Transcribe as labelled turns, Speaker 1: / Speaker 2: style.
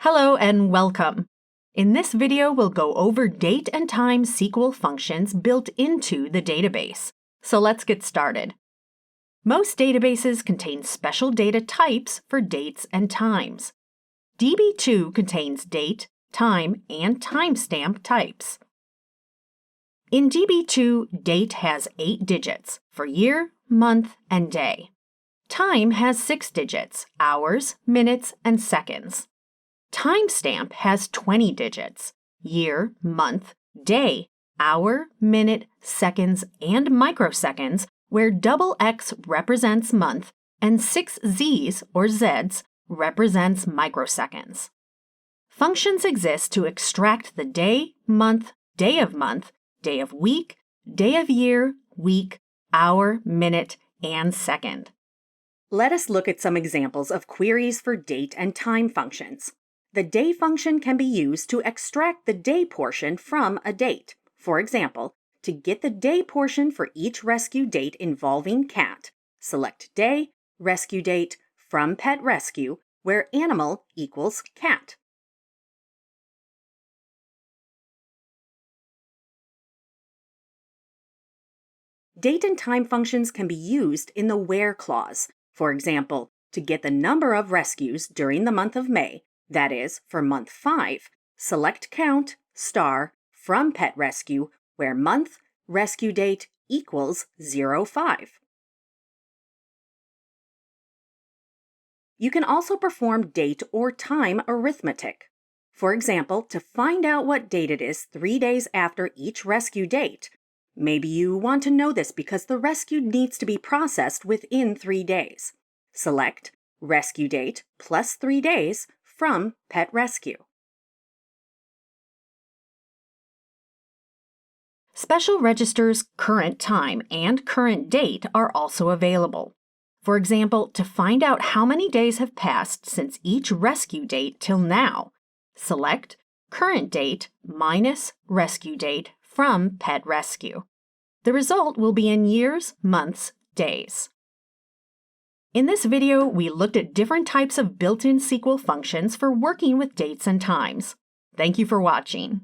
Speaker 1: Hello and welcome. In this video, we'll go over date and time SQL functions built into the database. So let's get started. Most databases contain special data types for dates and times. DB2 contains date, time, and timestamp types. In DB2, date has 8 digits for year, month, and day. Time has 6 digits, hours, minutes, and seconds. Timestamp has 20 digits, year, month, day, hour, minute, seconds, and microseconds, where $X represents month and 6 Z's or Z's represents microseconds. Functions exist to extract the day of month, day of week, day of year, week, hour, minute, and second. Let us look at some examples of queries for date and time functions. The day function can be used to extract the day portion from a date. For example, to get the day portion for each rescue date involving cat, select day, rescue date, from pet rescue, where animal equals cat. Date and time functions can be used in the where clause. For example, to get the number of rescues during the month of May, that is, for month 5, select count, from pet rescue, where month, rescue date equals 05. You can also perform date or time arithmetic. For example, to find out what date it is 3 days after each rescue date. Maybe you want to know this because the rescue needs to be processed within 3 days. Select rescue date plus 3 days from pet rescue. Special registers current time and current date are also available. For example, to find out how many days have passed since each rescue date till now, select current date minus rescue date from pet rescue. The result will be in years, months, days. In this video, we looked at different types of built-in SQL functions for working with dates and times. Thank you for watching.